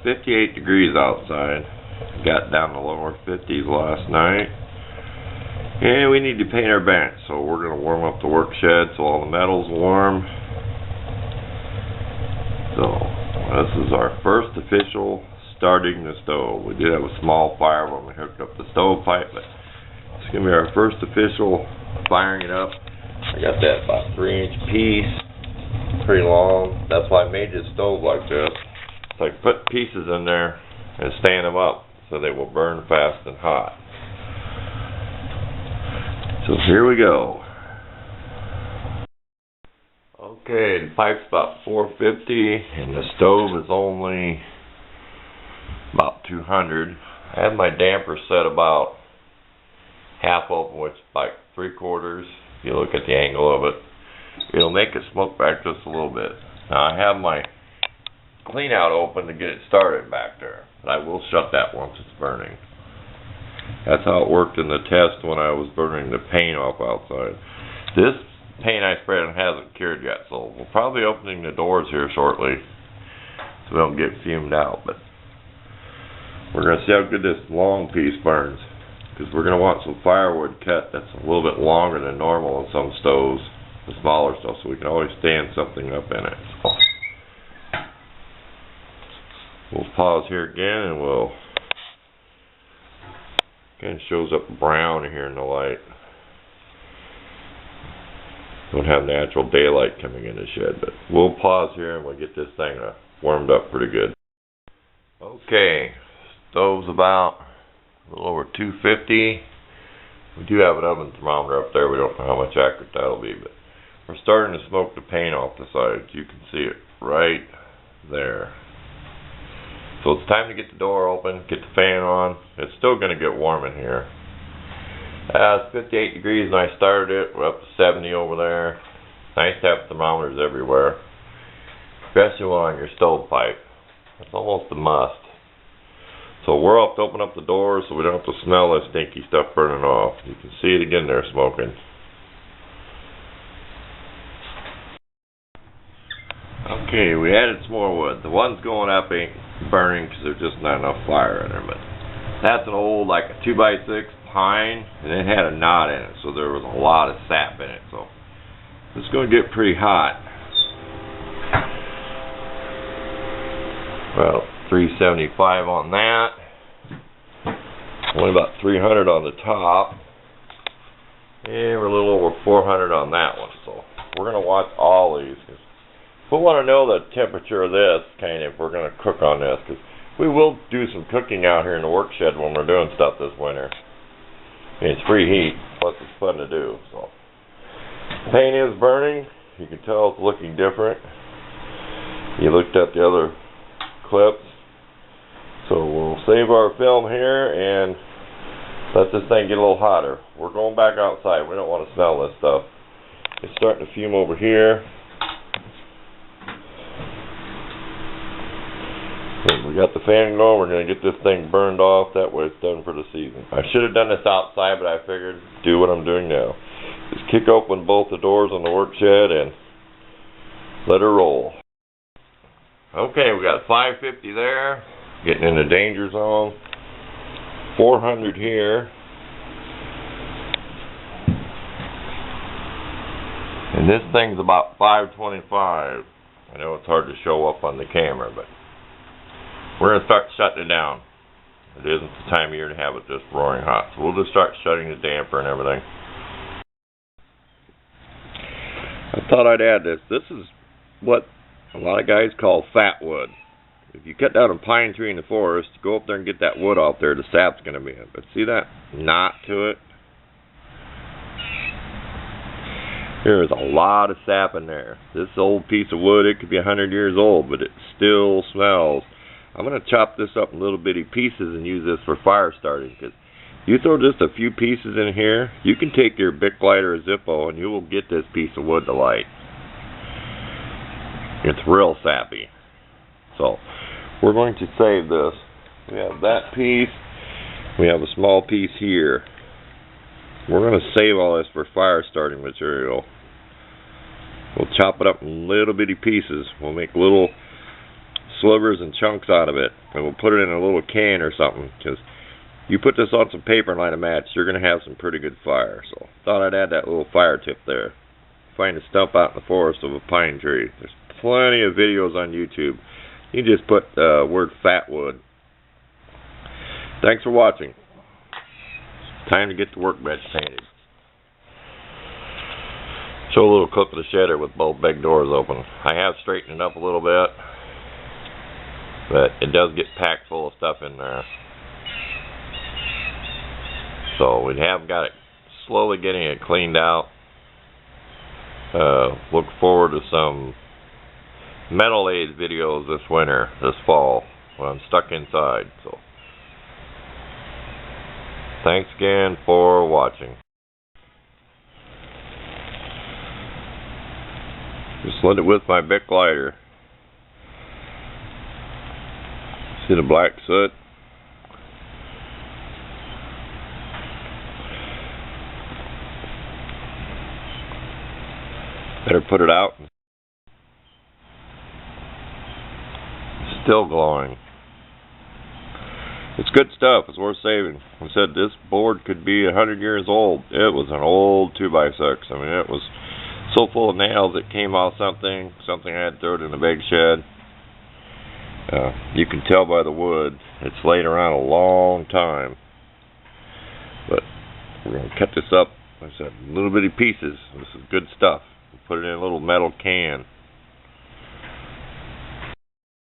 58 degrees outside. Got down to lower 50s last night. And we need to paint our bench, so we're going to warm up the work shed so all the metal's warm. So, this is our first official starting the stove. We did have a small fire when we hooked up the stovepipe, but it's going to be our first official firing it up. I got that about 3-inch piece, pretty long. That's why I made this stove like this. So I put pieces in there and stand them up so they will burn fast and hot. So here we go. Okay, the pipe's about 450 and the stove is only about 200. I have my damper set about half open, which is like 3/4. If you look at the angle of it, it'll make it smoke back just a little bit. Now I have my clean out open to get it started back there, but I will shut that once it's burning. That's how it worked in the test when I was burning the paint off outside. This paint I sprayed on hasn't cured yet, so we'll probably be opening the doors here shortly so we don't get fumed out. But we're going to see how good this long piece burns, because we're going to want some firewood cut that's a little bit longer than normal in some stoves, the smaller stuff, so we can always stand something up in it. So we'll pause here again and we'll kind of shows up brown here in the light. Don't have natural daylight coming in the shed, but we'll pause here and we'll get this thing warmed up pretty good. Okay, stove's about a little over 250. We do have an oven thermometer up there. We don't know how much accurate that'll be, but we're starting to smoke the paint off the sides. You can see it right there. So it's time to get the door open, get the fan on. It's still going to get warm in here. It's 58 degrees when I started it. We're up to 70 over there. Nice to have thermometers everywhere, especially on your stovepipe. It's almost a must. So we're up to open up the doors so we don't have to smell that stinky stuff burning off. You can see it again there smoking. Okay, we added some more wood. The ones going up ain't burning because there's just not enough fire in there, but that's an old, like a 2x6 pine, and it had a knot in it, so there was a lot of sap in it, so it's going to get pretty hot. Well, 375 on that, only about 300 on the top, and we're a little over 400 on that one, so we're going to watch all these. We want to know the temperature of this, kind of, if we're going to cook on this, because we will do some cooking out here in the work shed when we're doing stuff this winter. I mean, it's free heat, plus it's fun to do. So, paint is burning. You can tell it's looking different. You looked at the other clips. So we'll save our film here and let this thing get a little hotter. We're going back outside. We don't want to smell this stuff. It's starting to fume over here. We got the fan going. We're going to get this thing burned off. That way it's done for the season. I should have done this outside, but I figured do what I'm doing now. Just kick open both the doors on the work shed and let her roll. Okay, we got 550 there. Getting in the danger zone. 400 here. And this thing's about 525. I know it's hard to show up on the camera, but we're going to start shutting it down. It isn't the time of year to have it just roaring hot. So we'll just start shutting the damper and everything. I thought I'd add this. This is what a lot of guys call FatWood. If you cut down a pine tree in the forest, go up there and get that wood off there, the sap's going to be in. But see that knot to it? There is a lot of sap in there. This old piece of wood, it could be 100 years old, but it still smells. I'm going to chop this up in little bitty pieces and use this for fire starting, because you throw just a few pieces in here, you can take your Bic light or a Zippo and you will get this piece of wood to light. It's real sappy. So, we're going to save this. We have that piece. We have a small piece here. We're going to save all this for fire starting material. We'll chop it up in little bitty pieces. We'll make little slivers and chunks out of it, and we'll put it in a little can or something, because you put this on some paper and light a match, you're going to have some pretty good fire. So thought I'd add that little fire tip there. Find a stump out in the forest of a pine tree. There's plenty of videos on YouTube. You can just put the word FatWood. Thanks for watching. Time to get the workbench painted. Show a little clip of the shedder with both big doors open. I have straightened it up a little bit, but it does get packed full of stuff in there. So we have got it slowly getting it cleaned out. Look forward to some metal aid videos this winter, this fall, when I'm stuck inside. So thanks again for watching. Just lit it with my Bic lighter. See the black soot? Better put it out. It's still glowing. It's good stuff. It's worth saving. I said this board could be 100 years old. It was an old 2x6. I mean, it was so full of nails it came off something I had to throw it in a big shed. You can tell by the wood it's laid around a long time. But we're going to cut this up, like I said, little bitty pieces. This is good stuff. Put it in a little metal can.